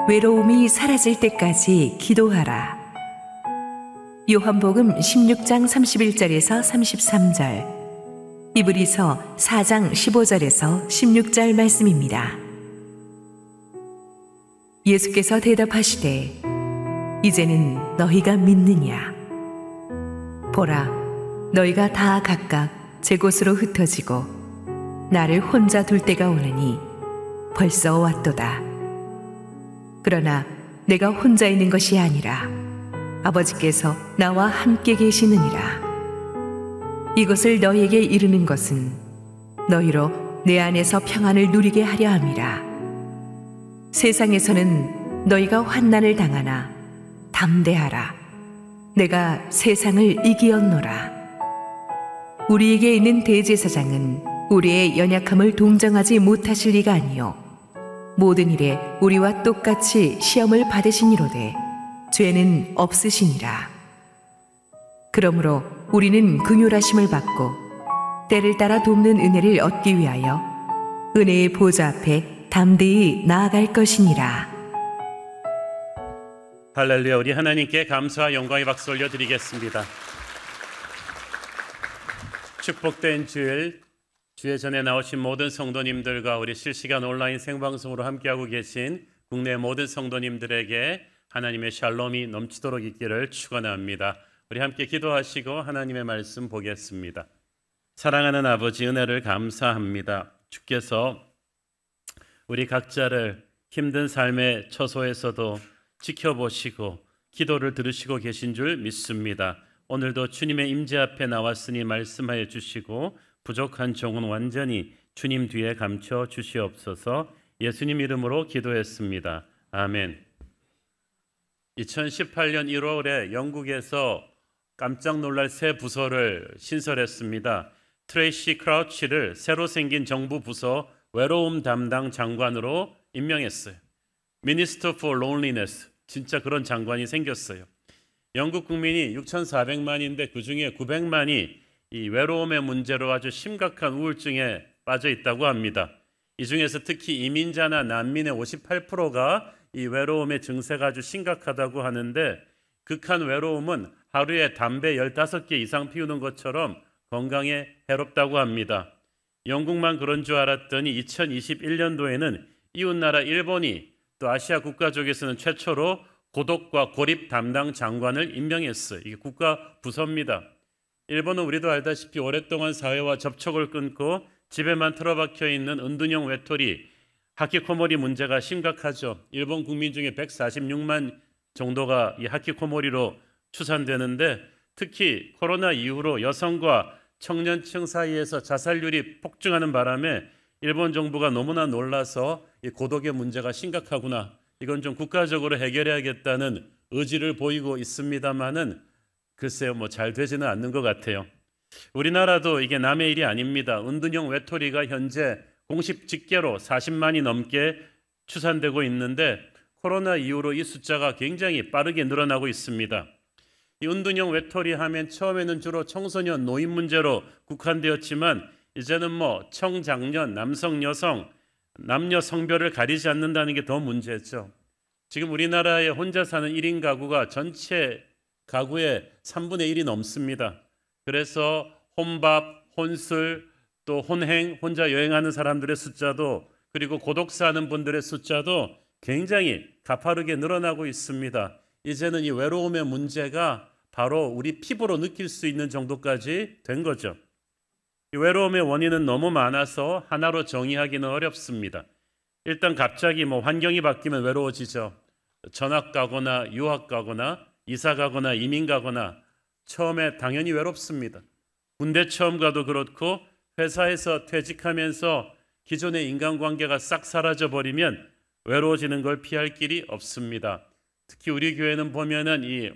외로움이 사라질 때까지 기도하라. 요한복음 16장 31절에서 33절, 히브리서 4장 15절에서 16절 말씀입니다. 예수께서 대답하시되 이제는 너희가 믿느냐? 보라, 너희가 다 각각 제 곳으로 흩어지고 나를 혼자 둘 때가 오느니 벌써 왔도다. 그러나 내가 혼자 있는 것이 아니라 아버지께서 나와 함께 계시느니라. 이것을 너희에게 이르는 것은 너희로 내 안에서 평안을 누리게 하려 함이라. 세상에서는 너희가 환난을 당하나 담대하라. 내가 세상을 이기었노라. 우리에게 있는 대제사장은 우리의 연약함을 동정하지 못하실 리가 아니요 모든 일에 우리와 똑같이 시험을 받으시니로되 죄는 없으시니라. 그러므로 우리는 긍휼하심을 받고 때를 따라 돕는 은혜를 얻기 위하여 은혜의 보좌 앞에 담대히 나아갈 것이니라. 할렐루야. 우리 하나님께 감사와 영광의 박수 올려드리겠습니다. 축복된 주일, 주의 전에 나오신 모든 성도님들과 우리 실시간 온라인 생방송으로 함께하고 계신 국내 모든 성도님들에게 하나님의 샬롬이 넘치도록 있기를 축원합니다. 우리 함께 기도하시고 하나님의 말씀 보겠습니다. 사랑하는 아버지, 은혜를 감사합니다. 주께서 우리 각자를 힘든 삶의 처소에서도 지켜보시고 기도를 들으시고 계신 줄 믿습니다. 오늘도 주님의 임재 앞에 나왔으니 말씀하여 주시고 부족한 종은 완전히 주님 뒤에 감춰 주시옵소서. 예수님 이름으로 기도했습니다. 아멘. 2018년 1월에 영국에서 깜짝 놀랄 새 부서를 신설했습니다. 트레이시 크라우치를 새로 생긴 정부 부서 외로움 담당 장관으로 임명했어요. Minister for Loneliness, 진짜 그런 장관이 생겼어요. 영국 국민이 6,400만인데 그중에 900만이 이 외로움의 문제로 아주 심각한 우울증에 빠져 있다고 합니다. 이 중에서 특히 이민자나 난민의 58%가 이 외로움의 증세가 아주 심각하다고 하는데, 극한 외로움은 하루에 담배 15개 이상 피우는 것처럼 건강에 해롭다고 합니다. 영국만 그런 줄 알았더니 2021년도에는 이웃나라 일본이 또 아시아 국가 쪽에서는 최초로 고독과 고립 담당 장관을 임명했어요. 이게 국가 부서입니다. 일본은 우리도 알다시피 오랫동안 사회와 접촉을 끊고 집에만 틀어박혀 있는 은둔형 외톨이, 하키코모리 문제가 심각하죠. 일본 국민 중에 146만 정도가 이 하키코모리로 추산되는데, 특히 코로나 이후로 여성과 청년층 사이에서 자살률이 폭증하는 바람에 일본 정부가 너무나 놀라서 이 고독의 문제가 심각하구나, 이건 좀 국가적으로 해결해야겠다는 의지를 보이고 있습니다만은 글쎄요, 잘 되지는 않는 것 같아요. 우리나라도 이게 남의 일이 아닙니다. 은둔형 외톨이가 현재 공식 집계로 40만이 넘게 추산되고 있는데, 코로나 이후로 이 숫자가 굉장히 빠르게 늘어나고 있습니다. 이 은둔형 외톨이 하면 처음에는 주로 청소년 노인 문제로 국한되었지만 이제는 청장년, 남성, 여성, 남녀 성별을 가리지 않는다는 게 더 문제죠. 지금 우리나라에 혼자 사는 1인 가구가 전체 가구의 3분의 1이 넘습니다. 그래서 혼밥, 혼술, 또 혼행, 혼자 여행하는 사람들의 숫자도, 그리고 고독 사는 분들의 숫자도 굉장히 가파르게 늘어나고 있습니다. 이제는 이 외로움의 문제가 바로 우리 피부로 느낄 수 있는 정도까지 된 거죠. 이 외로움의 원인은 너무 많아서 하나로 정의하기는 어렵습니다. 일단 갑자기 환경이 바뀌면 외로워지죠. 전학 가거나 유학 가거나 이사 가거나 이민 가거나 처음에 당연히 외롭습니다. 군대 처음 가도 그렇고 회사에서 퇴직하면서 기존의 인간관계가 싹 사라져버리면 외로워지는 걸 피할 길이 없습니다. 특히 우리 교회는 보면은 이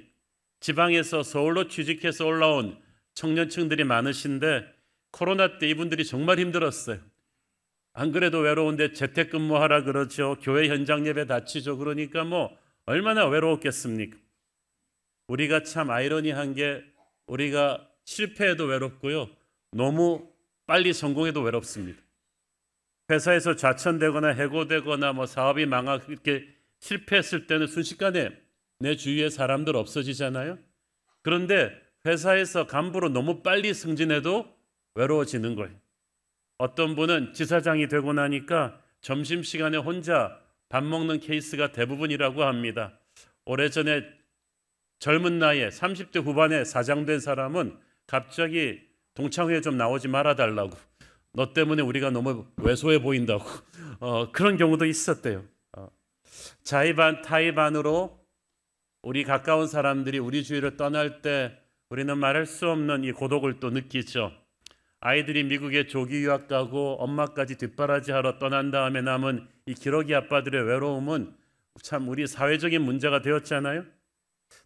지방에서 서울로 취직해서 올라온 청년층들이 많으신데, 코로나 때 이분들이 정말 힘들었어요. 안 그래도 외로운데 재택근무하라 그러죠. 교회 현장 예배 다치죠. 그러니까 얼마나 외로웠겠습니까? 우리가 참 아이러니한 게, 우리가 실패해도 외롭고요, 너무 빨리 성공해도 외롭습니다. 회사에서 좌천되거나 해고되거나 사업이 망하게 실패했을 때는 순식간에 내 주위에 사람들 없어지잖아요. 그런데 회사에서 간부로 너무 빨리 승진해도 외로워지는 거예요. 어떤 분은 지사장이 되고 나니까 점심시간에 혼자 밥 먹는 케이스가 대부분이라고 합니다. 오래전에 젊은 나이에 30대 후반에 사장된 사람은 갑자기 동창회에 좀 나오지 말아달라고, 너 때문에 우리가 너무 왜소해 보인다고 그런 경우도 있었대요. 자의반 타의반으로 우리 가까운 사람들이 우리 주위를 떠날 때 우리는 말할 수 없는 이 고독을 또 느끼죠. 아이들이 미국에 조기 유학 가고 엄마까지 뒷바라지하러 떠난 다음에 남은 이 기러기 아빠들의 외로움은 참 우리 사회적인 문제가 되었잖아요.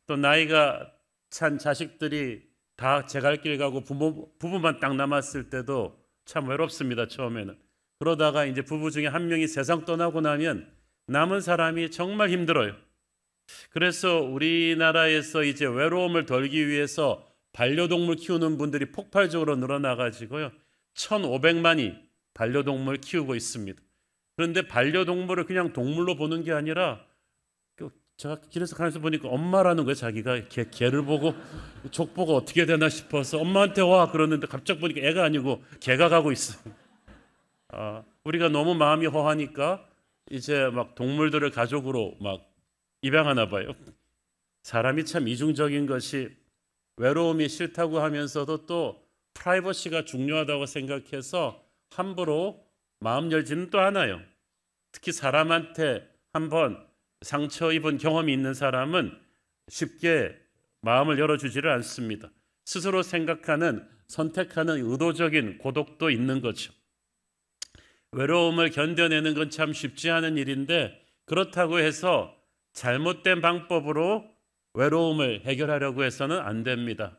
또 나이가 찬 자식들이 다 제갈길 가고 부부만 딱 남았을 때도 참 외롭습니다. 처음에는. 그러다가 이제 부부 중에 한 명이 세상 떠나고 나면 남은 사람이 정말 힘들어요. 그래서 우리나라에서 이제 외로움을 덜기 위해서 반려동물 키우는 분들이 폭발적으로 늘어나가지고요. 1,500만이 반려동물 키우고 있습니다. 그런데 반려동물을 그냥 동물로 보는 게 아니라 제가 길에서 가면서 보니까 엄마라는 거예요. 자기가 개를 보고 족보가 어떻게 되나 싶어서 엄마한테 와 그러는데 갑자기 보니까 애가 아니고 개가 가고 있어요. 우리가 너무 마음이 허하니까 이제 막 동물들을 가족으로 막 입양하나 봐요. 사람이 참 이중적인 것이 외로움이 싫다고 하면서도 또 프라이버시가 중요하다고 생각해서 함부로 마음 열지는 또 않아요. 특히 사람한테 한번 상처 입은 경험이 있는 사람은 쉽게 마음을 열어주지를 않습니다. 스스로 생각하는, 선택하는 의도적인 고독도 있는 거죠. 외로움을 견뎌내는 건 참 쉽지 않은 일인데 그렇다고 해서 잘못된 방법으로 외로움을 해결하려고 해서는 안 됩니다.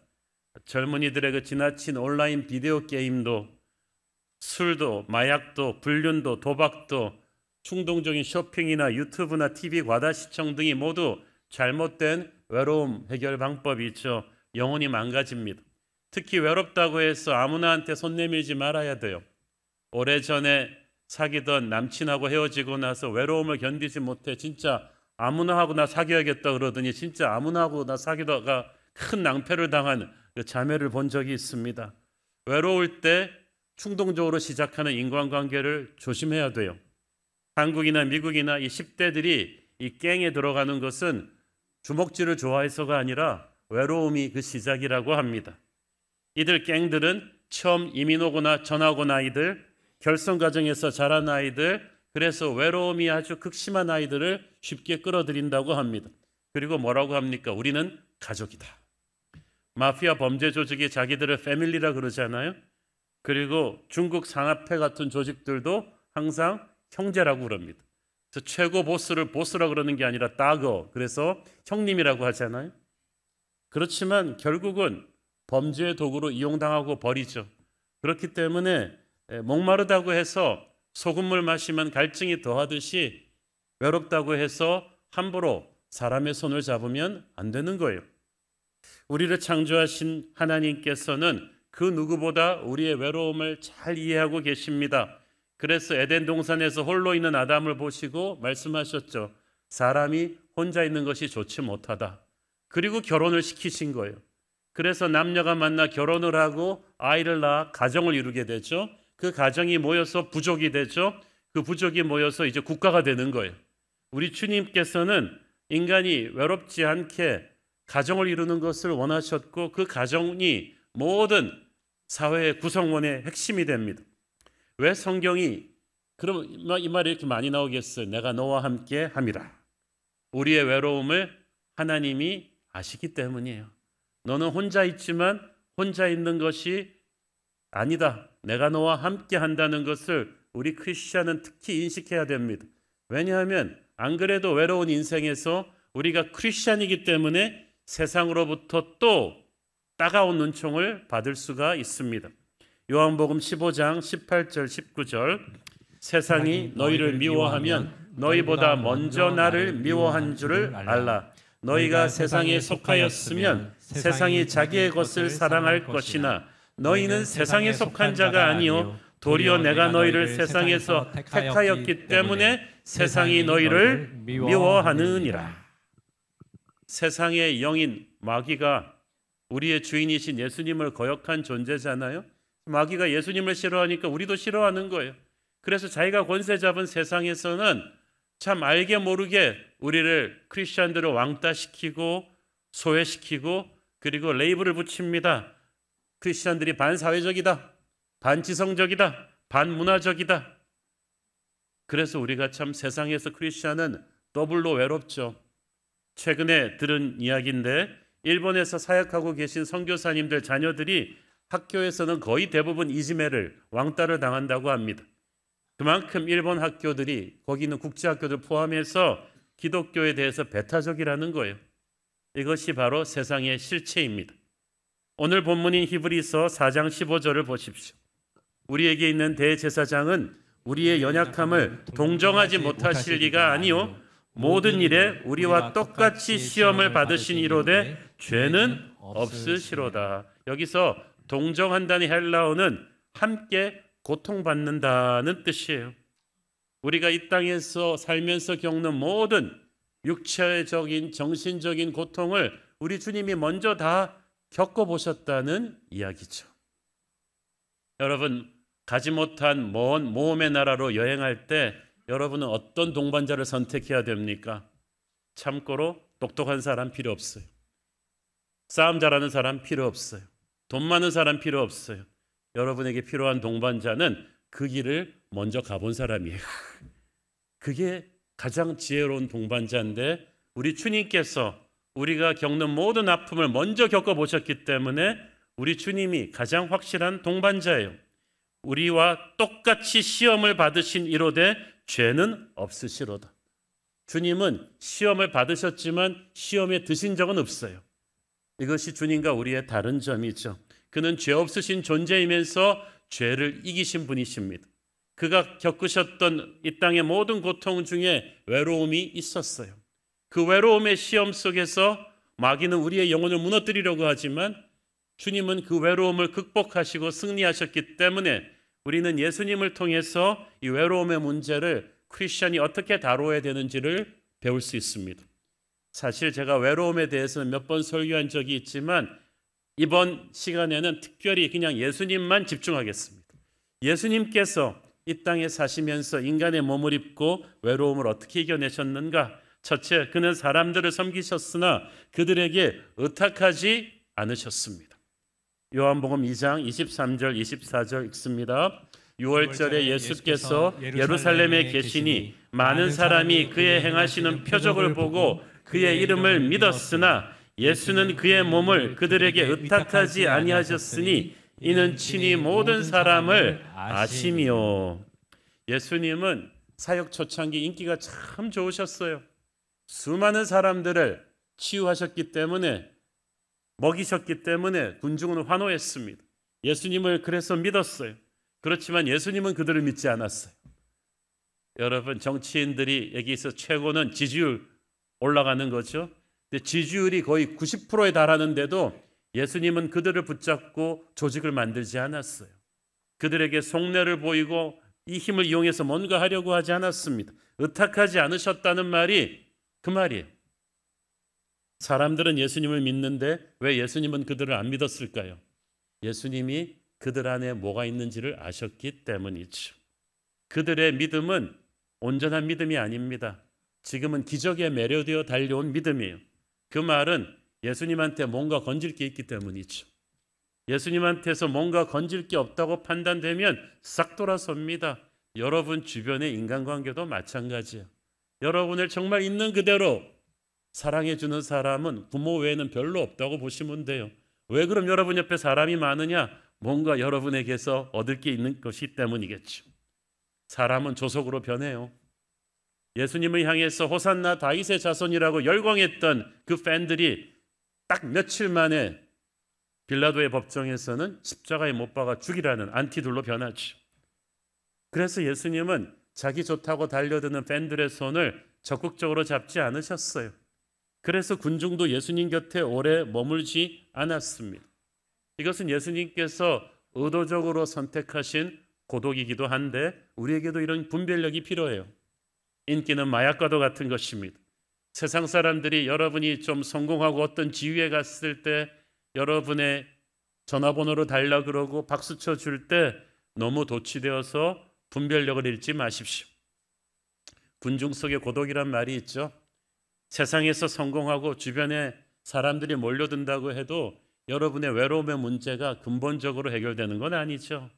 젊은이들의 그 지나친 온라인 비디오 게임도, 술도, 마약도, 불륜도, 도박도, 충동적인 쇼핑이나 유튜브나 TV 과다 시청 등이 모두 잘못된 외로움 해결 방법이 있죠. 영혼이 망가집니다. 특히 외롭다고 해서 아무나한테 손 내밀지 말아야 돼요. 오래전에 사귀던 남친하고 헤어지고 나서 외로움을 견디지 못해 진짜 아무나 하고 나 사귀어야겠다 그러더니 진짜 아무나 하고 나 사귀다가 큰 낭패를 당한 그 자매를 본 적이 있습니다. 외로울 때 충동적으로 시작하는 인간관계를 조심해야 돼요. 한국이나 미국이나 이 10대들이 이 갱에 들어가는 것은 주먹질을 좋아해서가 아니라 외로움이 그 시작이라고 합니다. 이들 갱들은 처음 이민 오거나 전학 온 아이들, 결혼 과정에서 자란 아이들, 그래서 외로움이 아주 극심한 아이들을 쉽게 끌어들인다고 합니다. 그리고 뭐라고 합니까? 우리는 가족이다. 마피아 범죄 조직이 자기들을 패밀리라 그러잖아요. 그리고 중국 상하패 같은 조직들도 항상 형제라고 그럽니다. 그래서 최고 보스를 보스라 그러는 게 아니라 따거, 그래서 형님이라고 하잖아요. 그렇지만 결국은 범죄의 도구로 이용당하고 버리죠. 그렇기 때문에 목마르다고 해서 소금물 마시면 갈증이 더하듯이 외롭다고 해서 함부로 사람의 손을 잡으면 안 되는 거예요. 우리를 창조하신 하나님께서는 그 누구보다 우리의 외로움을 잘 이해하고 계십니다. 그래서 에덴 동산에서 홀로 있는 아담을 보시고 말씀하셨죠. 사람이 혼자 있는 것이 좋지 못하다. 그리고 결혼을 시키신 거예요. 그래서 남녀가 만나 결혼을 하고 아이를 낳아 가정을 이루게 되죠. 그 가정이 모여서 부족이 되죠. 그 부족이 모여서 이제 국가가 되는 거예요. 우리 주님께서는 인간이 외롭지 않게 가정을 이루는 것을 원하셨고 그 가정이 모든 사회의 구성원의 핵심이 됩니다. 왜 성경이 그럼 이 말이 이렇게 많이 나오겠어요? 내가 너와 함께 함이라. 우리의 외로움을 하나님이 아시기 때문이에요. 너는 혼자 있지만 혼자 있는 것이 아니다. 내가 너와 함께 한다는 것을 우리 크리스찬은 특히 인식해야 됩니다. 왜냐하면 안 그래도 외로운 인생에서 우리가 크리스찬이기 때문에 세상으로부터 또 따가운 눈총을 받을 수가 있습니다. 요한복음 15장 18절 19절 세상이 너희를 미워하면 너희보다 먼저 나를 미워한 줄을 알라. 너희가 세상에 속하였으면 세상이 자기의 것을 사랑할 것이나 너희는 세상에 속한 자가 아니요 도리어 내가 너희를 세상에서 택하였기 때문에 세상이 너희를 미워하느니라. 세상의 영인 마귀가 우리의 주인이신 예수님을 거역한 존재잖아요. 마귀가 예수님을 싫어하니까 우리도 싫어하는 거예요. 그래서 자기가 권세 잡은 세상에서는 참 알게 모르게 우리를 크리스천들을 왕따시키고 소외시키고 그리고 레이블을 붙입니다. 크리스천들이 반사회적이다, 반지성적이다, 반문화적이다. 그래서 우리가 참 세상에서 크리스천은 더블로 외롭죠. 최근에 들은 이야기인데 일본에서 사역하고 계신 선교사님들 자녀들이 학교에서는 거의 대부분 이지메를 왕따를 당한다고 합니다. 그만큼 일본 학교들이 거기 있는 국제학교들 포함해서 기독교에 대해서 배타적이라는 거예요. 이것이 바로 세상의 실체입니다. 오늘 본문인 히브리서 4장 15절을 보십시오. 우리에게 있는 대제사장은 우리의 연약함을 동정하지 못하실 리가 아니요 모든 일에 우리와 똑같이 시험을 받으신 이로되 죄는 없으시로다. 여기서 동정한다는 헬라어는 함께 고통받는다는 뜻이에요. 우리가 이 땅에서 살면서 겪는 모든 육체적인 정신적인 고통을 우리 주님이 먼저 다 겪어보셨다는 이야기죠. 여러분, 가지 못한 먼 모험의 나라로 여행할 때 여러분은 어떤 동반자를 선택해야 됩니까? 참고로 똑똑한 사람 필요 없어요. 싸움 잘하는 사람 필요 없어요. 돈 많은 사람 필요 없어요. 여러분에게 필요한 동반자는 그 길을 먼저 가본 사람이에요. 그게 가장 지혜로운 동반자인데 우리 주님께서 우리가 겪는 모든 아픔을 먼저 겪어보셨기 때문에 우리 주님이 가장 확실한 동반자예요. 우리와 똑같이 시험을 받으신 이로되 죄는 없으시로다. 주님은 시험을 받으셨지만 시험에 드신 적은 없어요. 이것이 주님과 우리의 다른 점이죠. 그는 죄 없으신 존재이면서 죄를 이기신 분이십니다. 그가 겪으셨던 이 땅의 모든 고통 중에 외로움이 있었어요. 그 외로움의 시험 속에서 마귀는 우리의 영혼을 무너뜨리려고 하지만 주님은 그 외로움을 극복하시고 승리하셨기 때문에 우리는 예수님을 통해서 이 외로움의 문제를 크리스천이 어떻게 다뤄야 되는지를 배울 수 있습니다. 사실 제가 외로움에 대해서는 몇 번 설교한 적이 있지만 이번 시간에는 특별히 그냥 예수님만 집중하겠습니다. 예수님께서 이 땅에 사시면서 인간의 몸을 입고 외로움을 어떻게 이겨내셨는가? 첫째, 그는 사람들을 섬기셨으나 그들에게 의탁하지 않으셨습니다. 요한복음 2장 23절 24절 읽습니다. 6월절에 예수께서 예루살렘에 계시니 많은 사람이 그의 행하시는 표적을 보고 그의 이름을 믿었으나 예수는 그의 몸을 그들에게 의탁하지 아니하셨으니 이는 친히 모든 사람을 아심이요. 예수님은 사역 초창기 인기가 참 좋으셨어요. 수많은 사람들을 치유하셨기 때문에 먹이셨기 때문에 군중은 환호했습니다. 예수님을 그래서 믿었어요. 그렇지만 예수님은 그들을 믿지 않았어요. 여러분, 정치인들이 여기서 최고는 지지율 올라가는 거죠. 근데 지지율이 거의 90%에 달하는데도 예수님은 그들을 붙잡고 조직을 만들지 않았어요. 그들에게 속내를 보이고 이 힘을 이용해서 뭔가 하려고 하지 않았습니다. 의탁하지 않으셨다는 말이 그 말이에요. 사람들은 예수님을 믿는데 왜 예수님은 그들을 안 믿었을까요? 예수님이 그들 안에 뭐가 있는지를 아셨기 때문이죠. 그들의 믿음은 온전한 믿음이 아닙니다. 지금은 기적에 매료되어 달려온 믿음이에요. 그 말은 예수님한테 뭔가 건질 게 있기 때문이죠. 예수님한테서 뭔가 건질 게 없다고 판단되면 싹 돌아섭니다. 여러분 주변의 인간관계도 마찬가지예요. 여러분을 정말 있는 그대로 사랑해주는 사람은 부모 외에는 별로 없다고 보시면 돼요. 왜 그럼 여러분 옆에 사람이 많으냐? 뭔가 여러분에게서 얻을 게 있는 것이 때문이겠죠. 사람은 조속으로 변해요. 예수님을 향해서 호산나 다윗의 자손이라고 열광했던 그 팬들이 딱 며칠 만에 빌라도의 법정에서는 십자가에 못 박아 죽이라는 안티둘로 변하죠. 그래서 예수님은 자기 좋다고 달려드는 팬들의 손을 적극적으로 잡지 않으셨어요. 그래서 군중도 예수님 곁에 오래 머물지 않았습니다. 이것은 예수님께서 의도적으로 선택하신 고독이기도 한데 우리에게도 이런 분별력이 필요해요. 인기는 마약과도 같은 것입니다. 세상 사람들이 여러분이 좀 성공하고 어떤 지위에 갔을 때 여러분의 전화번호로 달라 그러고 박수 쳐줄 때 너무 도취되어서 분별력을 잃지 마십시오. 군중 속에 고독이란 말이 있죠. 세상에서 성공하고 주변에 사람들이 몰려든다고 해도 여러분의 외로움의 문제가 근본적으로 해결되는 건 아니죠.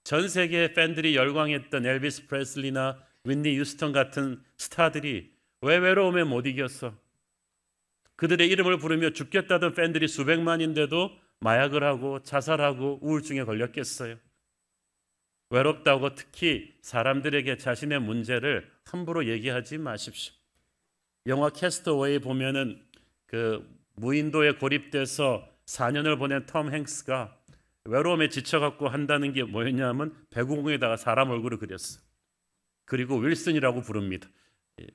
전 세계의 팬들이 열광했던 엘비스 프레슬리나 윈니 휴스턴 같은 스타들이 왜 외로움에 못 이겼어? 그들의 이름을 부르며 죽겠다던 팬들이 수백만인데도 마약을 하고 자살하고 우울증에 걸렸겠어요. 외롭다고 특히 사람들에게 자신의 문제를 함부로 얘기하지 마십시오. 영화 캐스터웨이 보면은 그 무인도에 고립돼서 4년을 보낸 톰 행스가 외로움에 지쳐갖고 한다는 게 뭐였냐면 배구공에다가 사람 얼굴을 그렸어. 그리고 윌슨이라고 부릅니다.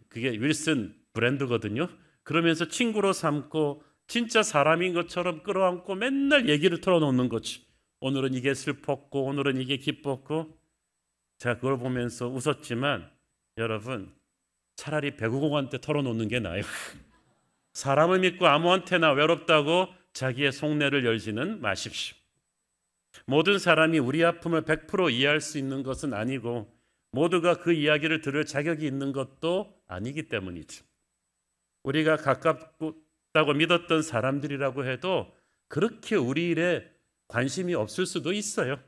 그게 윌슨 브랜드거든요. 그러면서 친구로 삼고 진짜 사람인 것처럼 끌어안고 맨날 얘기를 털어놓는 거지. 오늘은 이게 슬펐고 오늘은 이게 기뻤고. 제가 그걸 보면서 웃었지만 여러분 차라리 배구공한테 털어놓는 게 나아요. 사람을 믿고 아무한테나 외롭다고 자기의 속내를 열지는 마십시오. 모든 사람이 우리 아픔을 100% 이해할 수 있는 것은 아니고 모두가 그 이야기를 들을 자격이 있는 것도 아니기 때문이죠. 우리가 가깝다고 믿었던 사람들이라고 해도 그렇게 우리 일에 관심이 없을 수도 있어요.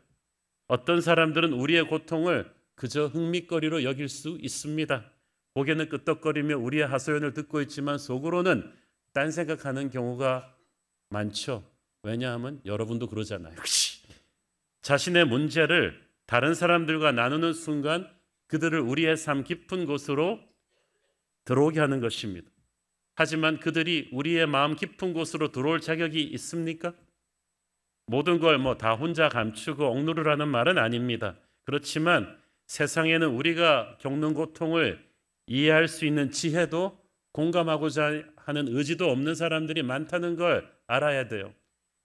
어떤 사람들은 우리의 고통을 그저 흥미거리로 여길 수 있습니다. 고개는 끄덕거리며 우리의 하소연을 듣고 있지만 속으로는 딴 생각하는 경우가 많죠. 왜냐하면 여러분도 그러잖아요. 자신의 문제를 다른 사람들과 나누는 순간 그들을 우리의 삶 깊은 곳으로 들어오게 하는 것입니다. 하지만 그들이 우리의 마음 깊은 곳으로 들어올 자격이 있습니까? 모든 걸 다 혼자 감추고 억누르라는 말은 아닙니다. 그렇지만 세상에는 우리가 겪는 고통을 이해할 수 있는 지혜도 공감하고자 하는 의지도 없는 사람들이 많다는 걸 알아야 돼요.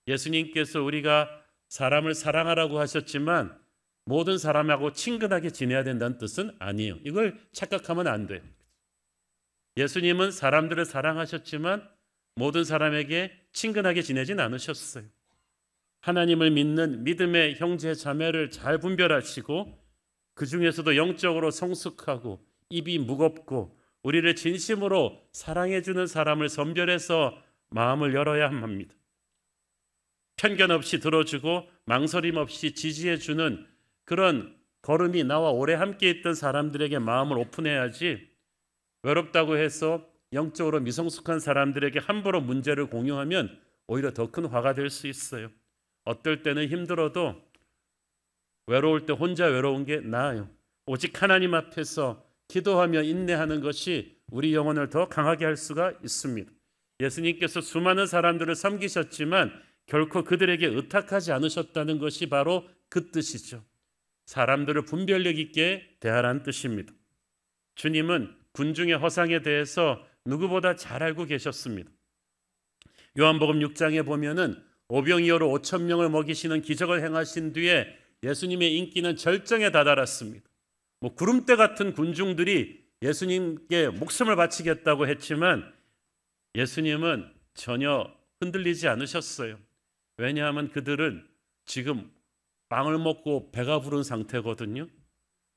예수님께서 우리가 사람을 사랑하라고 하셨지만 모든 사람하고 친근하게 지내야 된다는 뜻은 아니에요. 이걸 착각하면 안 돼요. 예수님은 사람들을 사랑하셨지만 모든 사람에게 친근하게 지내진 않으셨어요. 하나님을 믿는 믿음의 형제 자매를 잘 분별하시고 그 중에서도 영적으로 성숙하고 입이 무겁고 우리를 진심으로 사랑해주는 사람을 선별해서 마음을 열어야 합니다. 편견 없이 들어주고 망설임 없이 지지해주는 그런 걸음이 나와 오래 함께 있던 사람들에게 마음을 오픈해야지 외롭다고 해서 영적으로 미성숙한 사람들에게 함부로 문제를 공유하면 오히려 더 큰 화가 될 수 있어요. 어떨 때는 힘들어도 외로울 때 혼자 외로운 게 나아요. 오직 하나님 앞에서 기도하며 인내하는 것이 우리 영혼을 더 강하게 할 수가 있습니다. 예수님께서 수많은 사람들을 섬기셨지만 결코 그들에게 의탁하지 않으셨다는 것이 바로 그 뜻이죠. 사람들을 분별력 있게 대하라는 뜻입니다. 주님은 군중의 허상에 대해서 누구보다 잘 알고 계셨습니다. 요한복음 6장에 보면은 오병이어로 5천 명을 먹이시는 기적을 행하신 뒤에 예수님의 인기는 절정에 다다랐습니다. 구름대 같은 군중들이 예수님께 목숨을 바치겠다고 했지만 예수님은 전혀 흔들리지 않으셨어요. 왜냐하면 그들은 지금 빵을 먹고 배가 부른 상태거든요.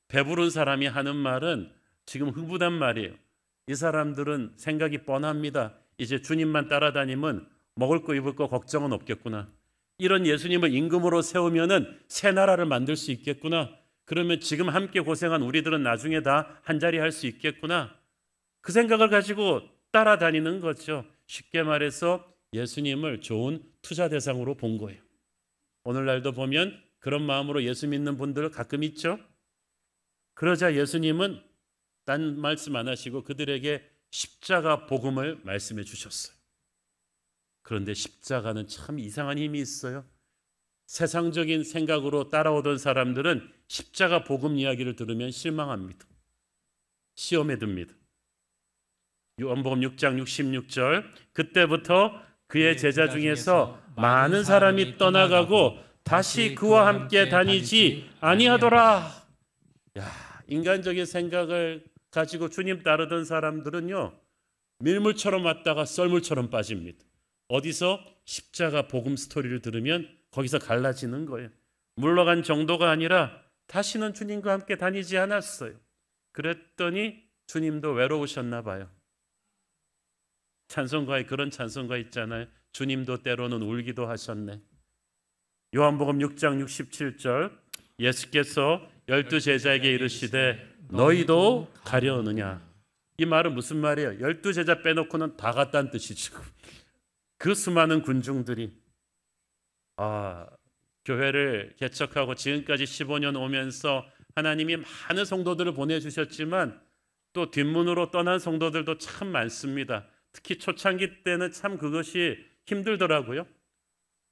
배부른 사람이 하는 말은 지금 흥분한 말이에요. 이 사람들은 생각이 뻔합니다. 이제 주님만 따라다니면 먹을 거 입을 거 걱정은 없겠구나. 이런 예수님을 임금으로 세우면은 새 나라를 만들 수 있겠구나. 그러면 지금 함께 고생한 우리들은 나중에 다 한자리 할 수 있겠구나. 그 생각을 가지고 따라다니는 거죠. 쉽게 말해서 예수님을 좋은 투자 대상으로 본 거예요. 오늘날도 보면 그런 마음으로 예수 믿는 분들 가끔 있죠. 그러자 예수님은 딴 말씀 안 하시고 그들에게 십자가 복음을 말씀해 주셨어요. 그런데 십자가는 참 이상한 힘이 있어요. 세상적인 생각으로 따라오던 사람들은 십자가 복음 이야기를 들으면 실망합니다. 시험에 듭니다. 요한복음 6장 66절 그때부터 그의 제자 중에서 많은 사람이 떠나가고 다시 그와 함께 다니지 아니하더라. 야, 인간적인 생각을 가지고 주님 따르던 사람들은요, 밀물처럼 왔다가 썰물처럼 빠집니다. 어디서? 십자가 복음 스토리를 들으면 거기서 갈라지는 거예요. 물러간 정도가 아니라 다시는 주님과 함께 다니지 않았어요. 그랬더니 주님도 외로우셨나 봐요. 찬송가에 그런 찬송가 있잖아요. 주님도 때로는 울기도 하셨네. 요한복음 6장 67절, 예수께서 12제자에게 이르시되 너희도 가려느냐. 이 말은 무슨 말이에요? 12제자 빼놓고는 다 갔다는 뜻이죠. 그 수많은 군중들이 교회를 개척하고 지금까지 15년 오면서 하나님이 많은 성도들을 보내주셨지만 또 뒷문으로 떠난 성도들도 참 많습니다. 특히 초창기 때는 참 그것이 힘들더라고요.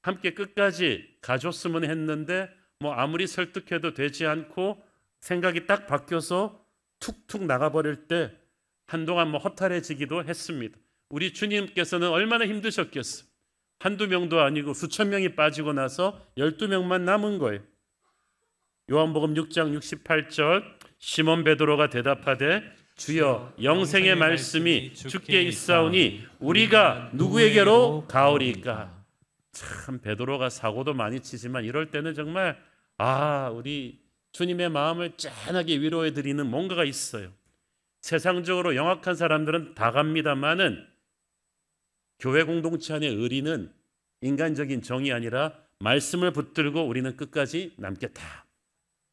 함께 끝까지 가줬으면 했는데 뭐 아무리 설득해도 되지 않고 생각이 딱 바뀌어서 툭툭 나가버릴 때 한동안 뭐 허탈해지기도 했습니다. 우리 주님께서는 얼마나 힘드셨겠어요. 한두 명도 아니고 수천 명이 빠지고 나서 12명만 남은 거예요. 요한복음 6장 68절, 시몬 베드로가 대답하되 주여 영생의 말씀이 주께 있사오니 우리가 누구에게로 가오리까. 참 베드로가 사고도 많이 치지만 이럴 때는 정말 우리 주님의 마음을 짠하게 위로해 드리는 뭔가가 있어요. 세상적으로 영악한 사람들은 다 갑니다마는 교회 공동체 안의 의리는 인간적인 정이 아니라 말씀을 붙들고 우리는 끝까지 남겠다.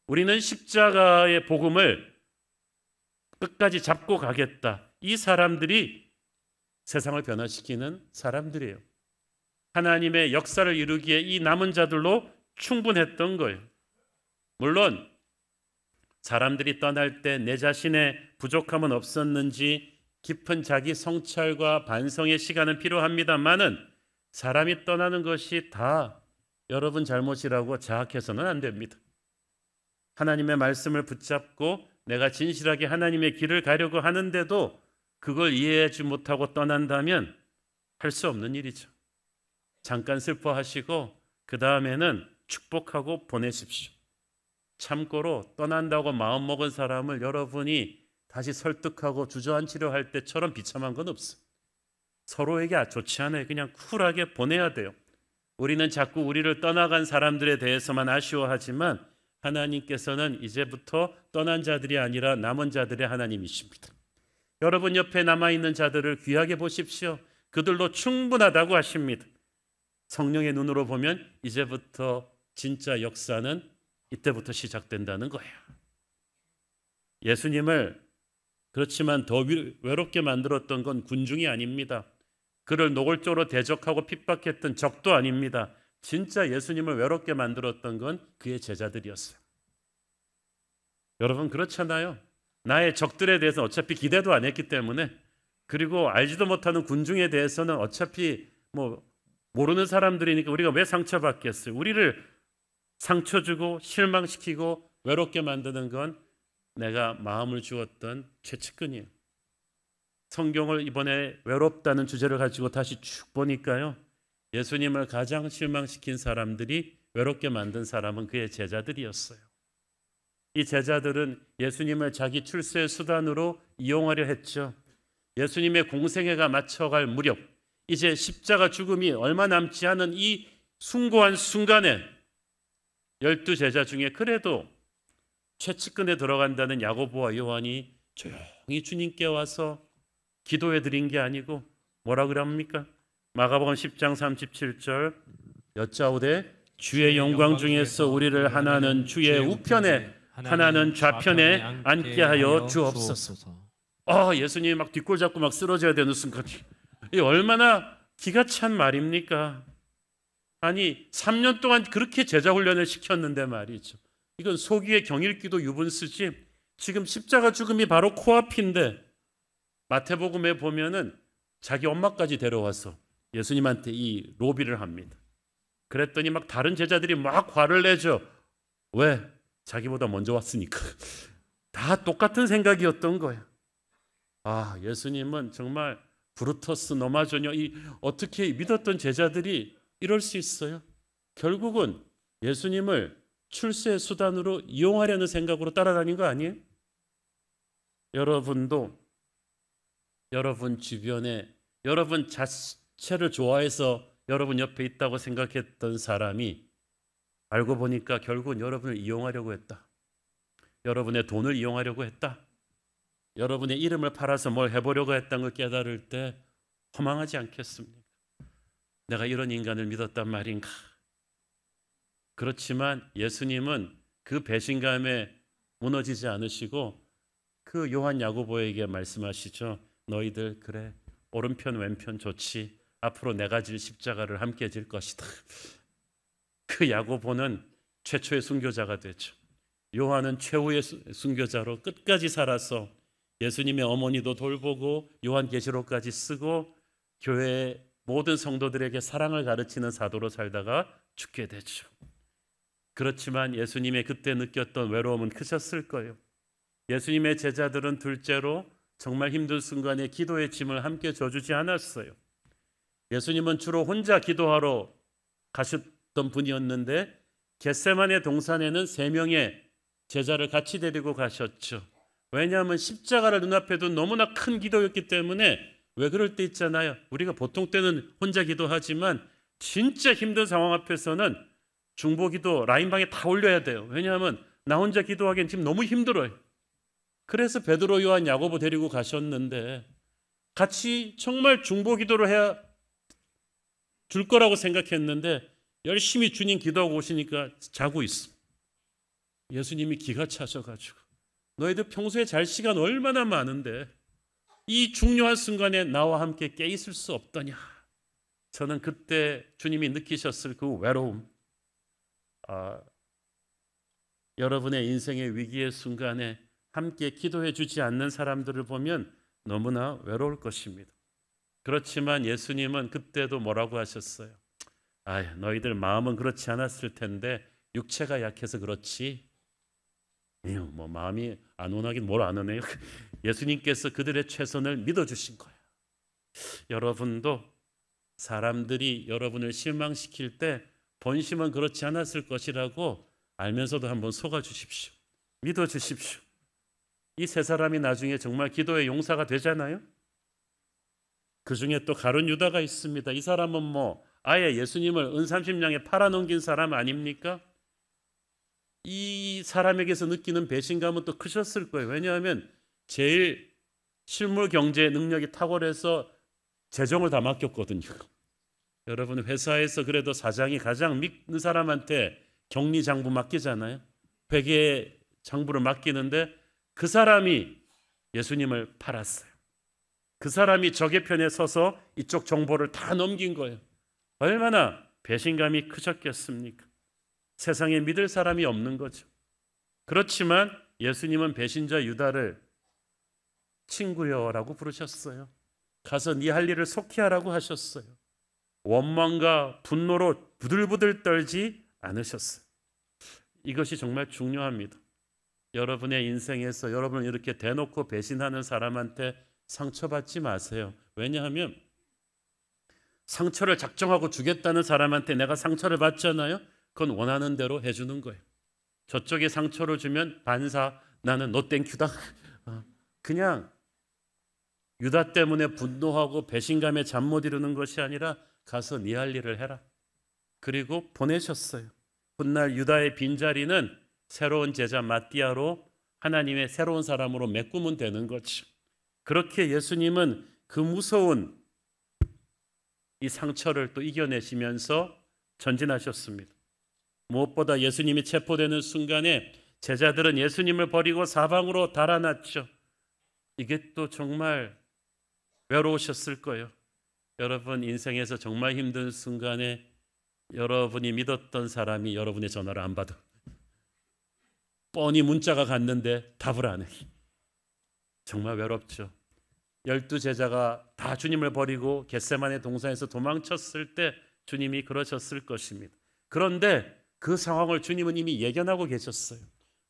우리는 십자가의 복음을 끝까지 잡고 가겠다. 이 사람들이 세상을 변화시키는 사람들이에요. 하나님의 역사를 이루기에 이 남은 자들로 충분했던 거예요. 물론 사람들이 떠날 때 내 자신의 부족함은 없었는지 깊은 자기 성찰과 반성의 시간은 필요합니다만은 사람이 떠나는 것이 다 여러분 잘못이라고 자학해서는 안 됩니다. 하나님의 말씀을 붙잡고 내가 진실하게 하나님의 길을 가려고 하는데도 그걸 이해하지 못하고 떠난다면 할 수 없는 일이죠. 잠깐 슬퍼하시고 그 다음에는 축복하고 보내십시오. 참고로 떠난다고 마음먹은 사람을 여러분이 다시 설득하고 주저앉히려 할 때처럼 비참한 건 없어요. 서로에게 좋지 않아요. 그냥 쿨하게 보내야 돼요. 우리는 자꾸 우리를 떠나간 사람들에 대해서만 아쉬워하지만 하나님께서는 이제부터 떠난 자들이 아니라 남은 자들의 하나님이십니다. 여러분 옆에 남아있는 자들을 귀하게 보십시오. 그들로 충분하다고 하십니다. 성령의 눈으로 보면 이제부터 진짜 역사는 이때부터 시작된다는 거예요. 예수님을 그렇지만 더 외롭게 만들었던 건 군중이 아닙니다. 그를 노골적으로 대적하고 핍박했던 적도 아닙니다. 진짜 예수님을 외롭게 만들었던 건 그의 제자들이었어요. 여러분 그렇잖아요. 나의 적들에 대해서 어차피 기대도 안 했기 때문에, 그리고 알지도 못하는 군중에 대해서는 어차피 모르는 사람들이니까 우리가 왜 상처받겠어요. 우리를 상처 주고 실망시키고 외롭게 만드는 건 내가 마음을 주었던 죄책근이에요. 성경을 이번에 외롭다는 주제를 가지고 다시 쭉 보니까요, 예수님을 가장 실망시킨 사람들이 외롭게 만든 사람은 그의 제자들이었어요. 이 제자들은 예수님을 자기 출세의 수단으로 이용하려 했죠. 예수님의 공생애가 맞춰갈 무렵, 이제 십자가 죽음이 얼마 남지 않은 이 숭고한 순간에 12제자 중에 그래도 최측근에 들어간다는 야고보와 요한이 조용히 주님께 와서 기도해 드린 게 아니고 뭐라 그럽니까? 마가복음 10장 37절, 여짜오되 주의 영광 중에서 우리를 하나는 주의 우편에 하나는 좌편에 앉게 하여 주옵소서. 예수님이 막 뒷골 잡고 막 쓰러져야 되는 순간, 이 얼마나 기가 찬 말입니까? 아니 3년 동안 그렇게 제자 훈련을 시켰는데 말이죠. 이건 소기의 경일기도 유분수지. 지금 십자가 죽음이 바로 코앞인데 마태복음에 보면은 자기 엄마까지 데려와서 예수님한테 이 로비를 합니다. 그랬더니 막 다른 제자들이 막 화를 내죠. 왜? 자기보다 먼저 왔으니까. 다 똑같은 생각이었던 거예요. 예수님은 정말 브루터스 노마조녀, 어떻게 믿었던 제자들이 이럴 수 있어요? 결국은 예수님을 출세의 수단으로 이용하려는 생각으로 따라다닌 거 아니에요? 여러분도 여러분 주변에 여러분 자체를 좋아해서 여러분 옆에 있다고 생각했던 사람이 알고 보니까 결국은 여러분을 이용하려고 했다. 여러분의 돈을 이용하려고 했다. 여러분의 이름을 팔아서 뭘 해보려고 했다는 걸 깨달을 때 허망하지 않겠습니까? 내가 이런 인간을 믿었단 말인가? 그렇지만 예수님은 그 배신감에 무너지지 않으시고 그 요한 야고보에게 말씀하시죠. 너희들 그래 오른편 왼편 좋지. 앞으로 내가 질 십자가를 함께 질 것이다. 그 야고보는 최초의 순교자가 되죠. 요한은 최후의 순교자로 끝까지 살아서 예수님의 어머니도 돌보고 요한계시록까지 쓰고 교회의 모든 성도들에게 사랑을 가르치는 사도로 살다가 죽게 되죠. 그렇지만 예수님의 그때 느꼈던 외로움은 크셨을 거예요. 예수님의 제자들은 둘째로 정말 힘든 순간에 기도의 짐을 함께 져주지 않았어요. 예수님은 주로 혼자 기도하러 가셨던 분이었는데 겟세마네 동산에는 3명의 제자를 같이 데리고 가셨죠. 왜냐하면 십자가를 눈앞에 둔 너무나 큰 기도였기 때문에. 왜 그럴 때 있잖아요. 우리가 보통 때는 혼자 기도하지만 진짜 힘든 상황 앞에서는 중보기도 라인방에 다 올려야 돼요. 왜냐하면 나 혼자 기도하기엔 지금 너무 힘들어요. 그래서 베드로, 요한, 야고보 데리고 가셨는데 같이 정말 중보기도를 해야 줄 거라고 생각했는데 열심히 주님 기도하고 오시니까 자고 있어. 예수님이 기가 차셔가지고 너희들 평소에 잘 시간 얼마나 많은데 이 중요한 순간에 나와 함께 깨 있을 수 없더냐. 저는 그때 주님이 느끼셨을 그 외로움, 여러분의 인생의 위기의 순간에 함께 기도해 주지 않는 사람들을 보면 너무나 외로울 것입니다. 그렇지만 예수님은 그때도 뭐라고 하셨어요? 너희들 마음은 그렇지 않았을 텐데 육체가 약해서 그렇지. 뭐 마음이 안 원하긴 뭘 안 하네요. 예수님께서 그들의 최선을 믿어주신 거예요. 여러분도 사람들이 여러분을 실망시킬 때 본심은 그렇지 않았을 것이라고 알면서도 한번 속아주십시오. 믿어주십시오. 이 세 사람이 나중에 정말 기도의 용사가 되잖아요. 그 중에 또 가룟 유다가 있습니다. 이 사람은 뭐 아예 예수님을 은삼십냥에 팔아넘긴 사람 아닙니까? 이 사람에게서 느끼는 배신감은 또 크셨을 거예요. 왜냐하면 제일 실물 경제 능력이 탁월해서 재정을 다 맡겼거든요. 여러분 회사에서 그래도 사장이 가장 믿는 사람한테 격리 장부 맡기잖아요. 회계 장부를 맡기는데 그 사람이 예수님을 팔았어요. 그 사람이 적의 편에 서서 이쪽 정보를 다 넘긴 거예요. 얼마나 배신감이 크셨겠습니까? 세상에 믿을 사람이 없는 거죠. 그렇지만 예수님은 배신자 유다를 친구여라고 부르셨어요. 가서 네 할 일을 속히 하라고 하셨어요. 원망과 분노로 부들부들 떨지 않으셨어요. 이것이 정말 중요합니다. 여러분의 인생에서 여러분을 이렇게 대놓고 배신하는 사람한테 상처받지 마세요. 왜냐하면 상처를 작정하고 주겠다는 사람한테 내가 상처를 받잖아요. 그건 원하는 대로 해주는 거예요. 저쪽에 상처를 주면 반사 나는 너 땡큐다. 그냥 유다 때문에 분노하고 배신감에 잠 못 이루는 것이 아니라 가서 네 할 일을 해라. 그리고 보내셨어요. 훗날 유다의 빈자리는 새로운 제자 마띠아로 하나님의 새로운 사람으로 메꾸면 되는 거죠. 그렇게 예수님은 그 무서운 이 상처를 또 이겨내시면서 전진하셨습니다. 무엇보다 예수님이 체포되는 순간에 제자들은 예수님을 버리고 사방으로 달아났죠. 이게 또 정말 외로우셨을 거예요. 여러분 인생에서 정말 힘든 순간에 여러분이 믿었던 사람이 여러분의 전화를 안 받아. 뻔히 문자가 갔는데 답을 안 해. 정말 외롭죠. 12제자가 다 주님을 버리고 겟세마네 동산에서 도망쳤을 때 주님이 그러셨을 것입니다. 그런데 그 상황을 주님은 이미 예견하고 계셨어요.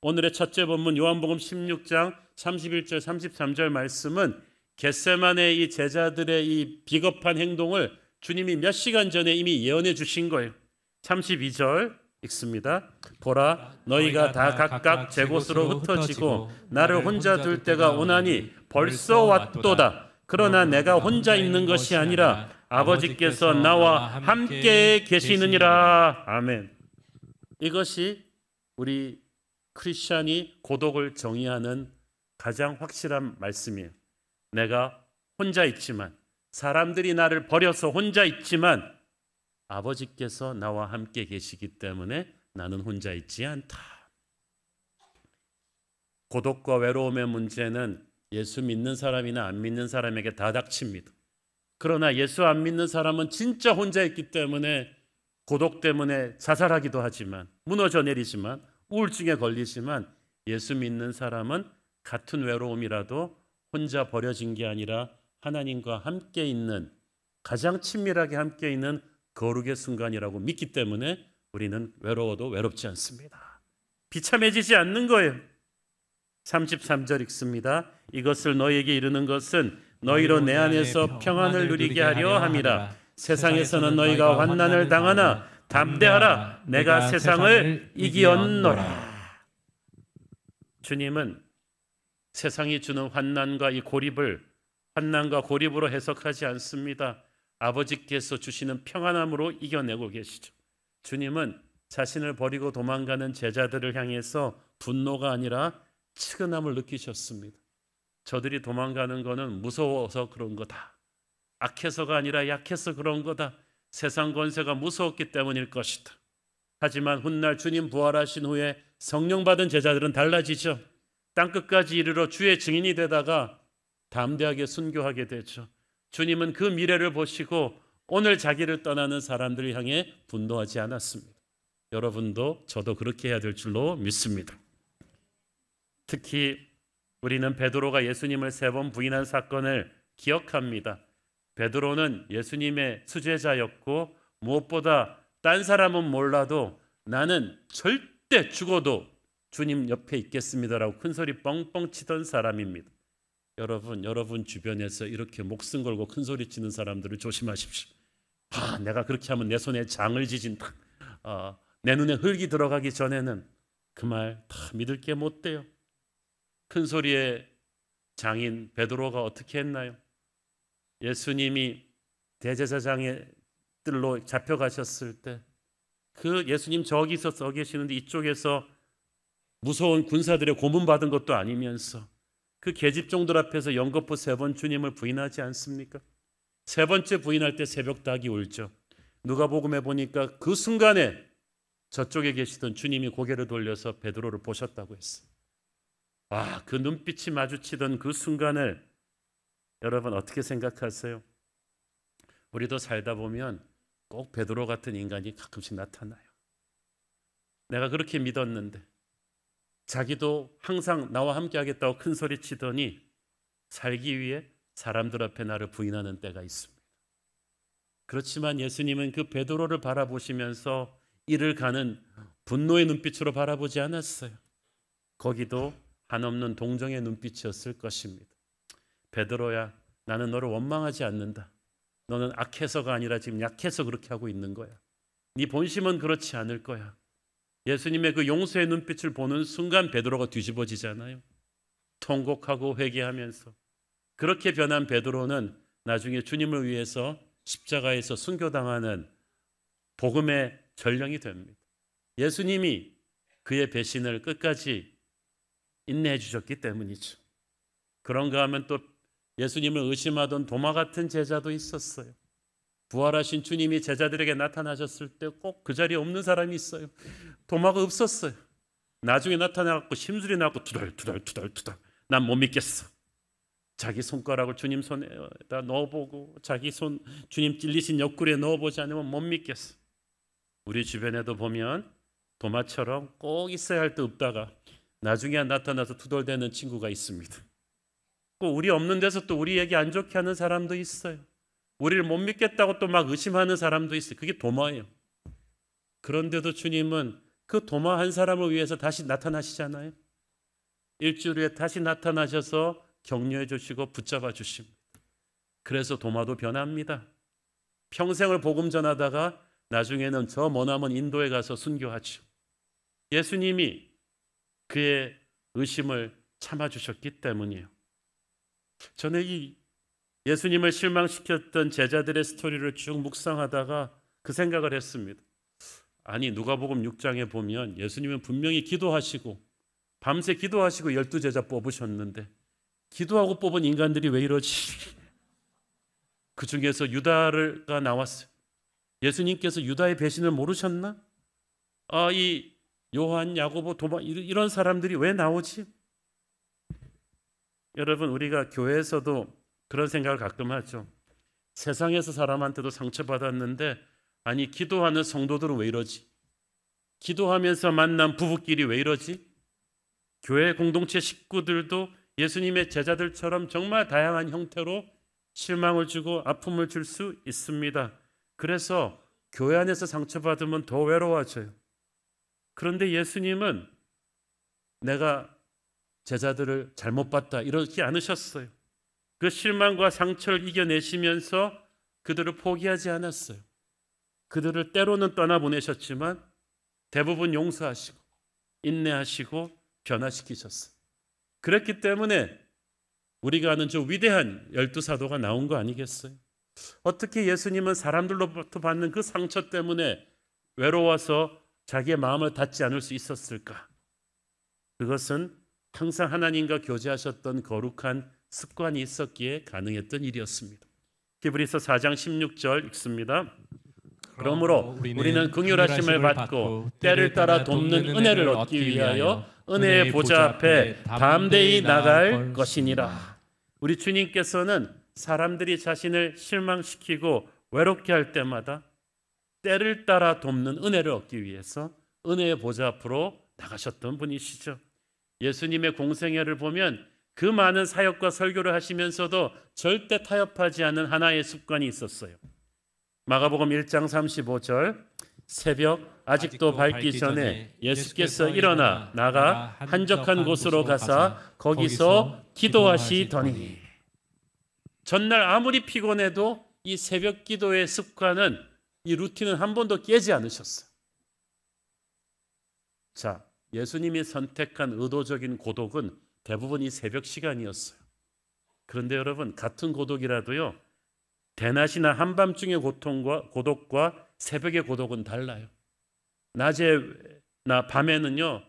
오늘의 첫째 본문 요한복음 16장 31절 33절 말씀은 겟세마네 이 제자들의 이 비겁한 행동을 주님이 몇 시간 전에 이미 예언해 주신 거예요. 32절 읽습니다. 보라, 너희가 다 각각 제 곳으로 흩어지고 나를 혼자 둘 때가 오나니 벌써 왔도다. 그러나 내가 혼자 있는 것이 아니라 아버지께서 나와 함께 계시느니라. 아멘. 이것이 우리 크리스찬이 고독을 정의하는 가장 확실한 말씀이에요. 내가 혼자 있지만, 사람들이 나를 버려서 혼자 있지만 아버지께서 나와 함께 계시기 때문에 나는 혼자 있지 않다. 고독과 외로움의 문제는 예수 믿는 사람이나 안 믿는 사람에게 다 닥칩니다. 그러나 예수 안 믿는 사람은 진짜 혼자 있기 때문에 고독 때문에 자살하기도 하지만, 무너져 내리지만, 우울증에 걸리지만, 예수 믿는 사람은 같은 외로움이라도 혼자 버려진 게 아니라 하나님과 함께 있는, 가장 친밀하게 함께 있는 거룩의 순간이라고 믿기 때문에 우리는 외로워도 외롭지 않습니다. 비참해지지 않는 거예요. 33절 읽습니다. 이것을 너희에게 이르는 것은 너희로 내 안에서 평안을 누리게 하려 함이라. 세상에서는 너희가 환난을 당하나 담대하라. 내가 세상을 이기었노라. 주님은 세상이 주는 환난과 이 고립을 환난과 고립으로 해석하지 않습니다. 아버지께서 주시는 평안함으로 이겨내고 계시죠. 주님은 자신을 버리고 도망가는 제자들을 향해서 분노가 아니라 측은함을 느끼셨습니다. 저들이 도망가는 거는 무서워서 그런 거다. 악해서가 아니라 약해서 그런 거다. 세상 권세가 무서웠기 때문일 것이다. 하지만 훗날 주님 부활하신 후에 성령 받은 제자들은 달라지죠. 땅끝까지 이르러 주의 증인이 되다가 담대하게 순교하게 되죠. 주님은 그 미래를 보시고 오늘 자기를 떠나는 사람들을 향해 분노하지 않았습니다. 여러분도 저도 그렇게 해야 될 줄로 믿습니다. 특히 우리는 베드로가 예수님을 3번 부인한 사건을 기억합니다. 베드로는 예수님의 수제자였고 무엇보다 딴 사람은 몰라도 나는 절대 죽어도 주님 옆에 있겠습니다라고 큰소리 뻥뻥 치던 사람입니다. 여러분 주변에서 이렇게 목숨 걸고 큰소리 치는 사람들을 조심하십시오. 내가 그렇게 하면 내 손에 장을 지진다. 내 눈에 흙이 들어가기 전에는 그 말 다 믿을 게 못 돼요. 큰소리의 장인 베드로가 어떻게 했나요? 예수님이 대제사장의 뜰로 잡혀가셨을 때 그 예수님 저기서 서 계시는데 이쪽에서 무서운 군사들의 고문받은 것도 아니면서 그 계집종들 앞에서 연거푸 3번 주님을 부인하지 않습니까? 3번째 부인할 때 새벽닭이 울죠. 누가복음에 보니까 그 순간에 저쪽에 계시던 주님이 고개를 돌려서 베드로를 보셨다고 했어요. 그 눈빛이 마주치던 그 순간을 여러분 어떻게 생각하세요? 우리도 살다 보면 꼭 베드로 같은 인간이 가끔씩 나타나요. 내가 그렇게 믿었는데 자기도 항상 나와 함께 하겠다고 큰 소리 치더니 살기 위해 사람들 앞에 나를 부인하는 때가 있습니다. 그렇지만 예수님은 그 베드로를 바라보시면서 이를 가는 분노의 눈빛으로 바라보지 않았어요. 거기도 한없는 동정의 눈빛이었을 것입니다. 베드로야, 나는 너를 원망하지 않는다. 너는 악해서가 아니라 지금 약해서 그렇게 하고 있는 거야. 네 본심은 그렇지 않을 거야. 예수님의 그 용서의 눈빛을 보는 순간 베드로가 뒤집어지잖아요. 통곡하고 회개하면서. 그렇게 변한 베드로는 나중에 주님을 위해서 십자가에서 순교당하는 복음의 전령이 됩니다. 예수님이 그의 배신을 끝까지 인내해 주셨기 때문이죠. 그런가 하면 또 예수님을 의심하던 도마 같은 제자도 있었어요. 부활하신 주님이 제자들에게 나타나셨을 때 꼭 그 자리에 없는 사람이 있어요. 도마가 없었어요. 나중에 나타나갖고 심술이 나고 투덜투덜 난 못 믿겠어. 자기 손가락을 주님 손에다 넣어보고 자기 손 주님 찔리신 옆구리에 넣어보지 않으면 못 믿겠어. 우리 주변에도 보면 도마처럼 꼭 있어야 할 때 없다가 나중에 나타나서 투덜대는 친구가 있습니다. 꼭 우리 없는 데서 또 우리 얘기 안 좋게 하는 사람도 있어요. 우리를 못 믿겠다고 또 막 의심하는 사람도 있어요. 그게 도마예요. 그런데도 주님은 그 도마 한 사람을 위해서 다시 나타나시잖아요. 일주일 후에 다시 나타나셔서 격려해 주시고 붙잡아 주십니다. 그래서 도마도 변합니다. 평생을 복음 전하다가 나중에는 저 머나먼 인도에 가서 순교하죠. 예수님이 그의 의심을 참아주셨기 때문이에요. 저는 이 예수님을 실망시켰던 제자들의 스토리를 쭉 묵상하다가 그 생각을 했습니다. 아니, 누가복음 6장에 보면 예수님은 분명히 기도하시고 밤새 기도하시고 12제자 뽑으셨는데 기도하고 뽑은 인간들이 왜 이러지? 그 중에서 유다가 나왔어요. 예수님께서 유다의 배신을 모르셨나? 이 요한, 야고보, 도마 이런 사람들이 왜 나오지? 여러분, 우리가 교회에서도 그런 생각을 가끔 하죠. 세상에서 사람한테도 상처받았는데 아니, 기도하는 성도들은 왜 이러지? 기도하면서 만난 부부끼리 왜 이러지? 교회 공동체 식구들도 예수님의 제자들처럼 정말 다양한 형태로 실망을 주고 아픔을 줄 수 있습니다. 그래서 교회 안에서 상처받으면 더 외로워져요. 그런데 예수님은 내가 제자들을 잘못 봤다 이러지 않으셨어요. 그 실망과 상처를 이겨내시면서 그들을 포기하지 않았어요. 그들을 때로는 떠나보내셨지만 대부분 용서하시고 인내하시고 변화시키셨어요. 그랬기 때문에 우리가 아는 저 위대한 12사도가 나온 거 아니겠어요? 어떻게 예수님은 사람들로부터 받는 그 상처 때문에 외로워서 자기의 마음을 닫지 않을 수 있었을까? 그것은 항상 하나님과 교제하셨던 거룩한 습관이 있었기에 가능했던 일이었습니다. 히브리서 4장 16절 읽습니다. 그러므로 우리는 긍휼하심을 받고 때를 따라 돕는 은혜를 얻기 위하여 은혜의 보좌 앞에 담대히 나갈 것이니라. 우리 주님께서는 사람들이 자신을 실망시키고 외롭게 할 때마다 때를 따라 돕는 은혜를 얻기 위해서 은혜의 보좌 앞으로 나가셨던 분이시죠. 예수님의 공생애를 보면 그 많은 사역과 설교를 하시면서도 절대 타협하지 않는 하나의 습관이 있었어요. 마가복음 1장 35절, 새벽 아직도 밝기 전에 예수께서 일어나 나가 한적한 곳으로 가사 거기서 기도하시더니. 전날 아무리 피곤해도 이 새벽 기도의 습관은, 이 루틴은 한 번도 깨지 않으셨어요. 자, 예수님이 선택한 의도적인 고독은 대부분 이 새벽 시간이었어요. 그런데 여러분, 같은 고독이라도요, 대낮이나 한밤중의 고독과 새벽의 고독은 달라요. 낮에나 밤에는요,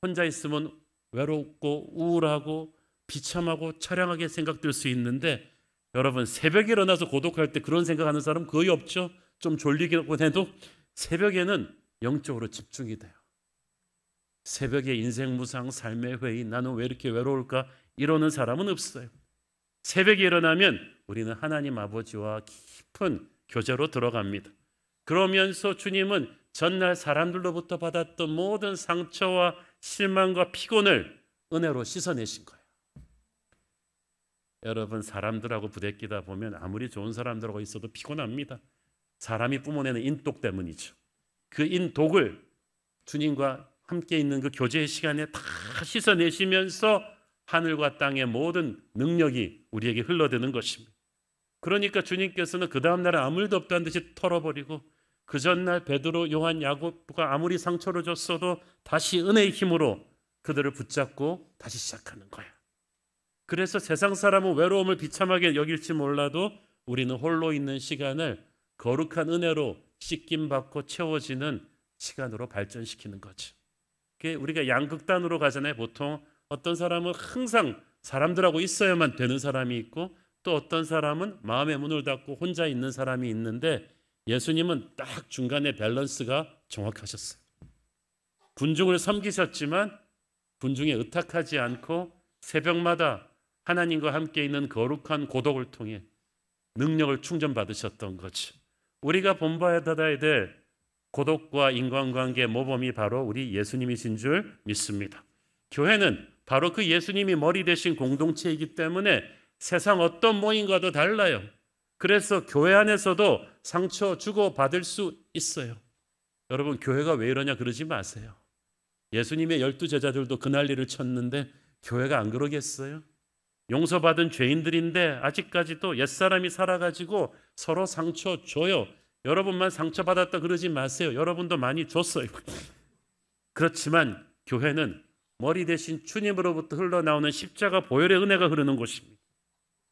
혼자 있으면 외롭고 우울하고 비참하고 처량하게 생각될 수 있는데, 여러분, 새벽에 일어나서 고독할 때 그런 생각하는 사람 거의 없죠. 좀 졸리긴 해도 새벽에는 영적으로 집중이 돼요. 새벽에 인생 무상, 삶의 회의, 나는 왜 이렇게 외로울까 이러는 사람은 없어요. 새벽에 일어나면 우리는 하나님 아버지와 깊은 교제로 들어갑니다. 그러면서 주님은 전날 사람들로부터 받았던 모든 상처와 실망과 피곤을 은혜로 씻어내신 거예요. 여러분, 사람들하고 부대끼다 보면 아무리 좋은 사람들하고 있어도 피곤합니다. 사람이 뿜어내는 인독 때문이죠. 그 인독을 주님과 함께 있는 그 교제의 시간에 다 씻어내시면서 하늘과 땅의 모든 능력이 우리에게 흘러드는 것입니다. 그러니까 주님께서는 그 다음 날에 아무 일도 없다는 듯이 털어버리고, 그 전날 베드로, 요한, 야고보가 아무리 상처를 줬어도 다시 은혜의 힘으로 그들을 붙잡고 다시 시작하는 거야. 그래서 세상 사람은 외로움을 비참하게 여길지 몰라도 우리는 홀로 있는 시간을 거룩한 은혜로 씻김받고 채워지는 시간으로 발전시키는 거죠. 우리가 양극단으로 가잖아요. 보통 어떤 사람은 항상 사람들하고 있어야만 되는 사람이 있고, 또 어떤 사람은 마음의 문을 닫고 혼자 있는 사람이 있는데, 예수님은 딱 중간에 밸런스가 정확하셨어요. 군중을 섬기셨지만 군중에 의탁하지 않고 새벽마다 하나님과 함께 있는 거룩한 고독을 통해 능력을 충전받으셨던 거죠. 우리가 본받아야 될 고독과 인간관계의 모범이 바로 우리 예수님이신 줄 믿습니다. 교회는 바로 그 예수님이 머리 대신 공동체이기 때문에 세상 어떤 모임과도 달라요. 그래서 교회 안에서도 상처 주고받을 수 있어요. 여러분, 교회가 왜 이러냐 그러지 마세요. 예수님의 12제자들도 그 난리를 쳤는데 교회가 안 그러겠어요? 용서받은 죄인들인데 아직까지도 옛사람이 살아가지고 서로 상처 줘요. 여러분만 상처받았다 그러지 마세요. 여러분도 많이 줬어요. 그렇지만 교회는 머리 대신 주님으로부터 흘러나오는 십자가 보혈의 은혜가 흐르는 곳입니다.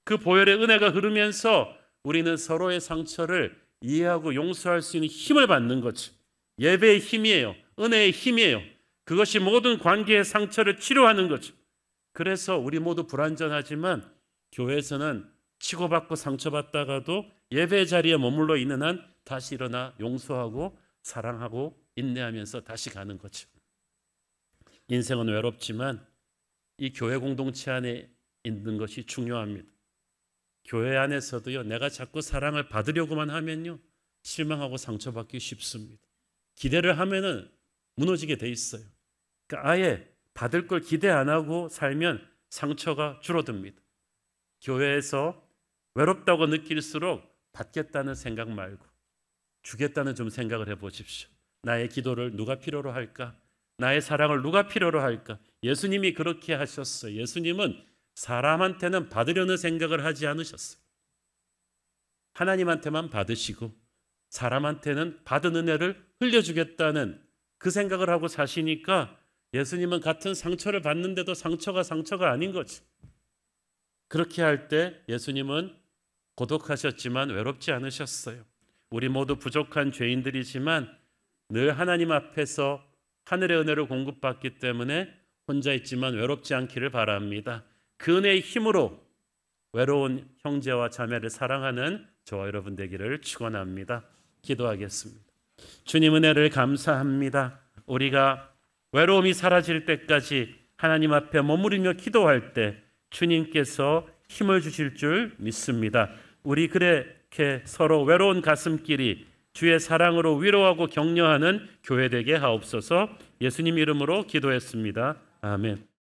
그 보혈의 은혜가 흐르면서 우리는 서로의 상처를 이해하고 용서할 수 있는 힘을 받는 거죠. 예배의 힘이에요. 은혜의 힘이에요. 그것이 모든 관계의 상처를 치료하는 거죠. 그래서 우리 모두 불완전하지만 교회에서는 치고받고 상처받다가도 예배 자리에 머물러 있는 한 다시 일어나 용서하고 사랑하고 인내하면서 다시 가는 거죠. 인생은 외롭지만 이 교회 공동체 안에 있는 것이 중요합니다. 교회 안에서도요, 내가 자꾸 사랑을 받으려고만 하면요, 실망하고 상처받기 쉽습니다. 기대를 하면은 무너지게 돼 있어요. 그러니까 아예 받을 걸 기대 안 하고 살면 상처가 줄어듭니다. 교회에서 외롭다고 느낄수록 받겠다는 생각 말고 주겠다는 좀 생각을 해보십시오. 나의 기도를 누가 필요로 할까? 나의 사랑을 누가 필요로 할까? 예수님이 그렇게 하셨어요. 예수님은 사람한테는 받으려는 생각을 하지 않으셨어요. 하나님한테만 받으시고 사람한테는 받은 은혜를 흘려주겠다는 그 생각을 하고 사시니까 예수님은 같은 상처를 받는데도 상처가 아닌 거지. 그렇게 할 때 예수님은 고독하셨지만 외롭지 않으셨어요. 우리 모두 부족한 죄인들이지만 늘 하나님 앞에서 하늘의 은혜를 공급받기 때문에 혼자 있지만 외롭지 않기를 바랍니다. 그 은혜의 힘으로 외로운 형제와 자매를 사랑하는 저와 여러분 되기를 축원합니다. 기도하겠습니다. 주님 은혜를 감사합니다. 우리가 외로움이 사라질 때까지 하나님 앞에 머무르며 기도할 때 주님께서 힘을 주실 줄 믿습니다. 우리 그렇게 서로 외로운 가슴끼리 주의 사랑으로 위로하고 격려하는 교회 되게 하옵소서. 예수님 이름으로 기도했습니다. 아멘.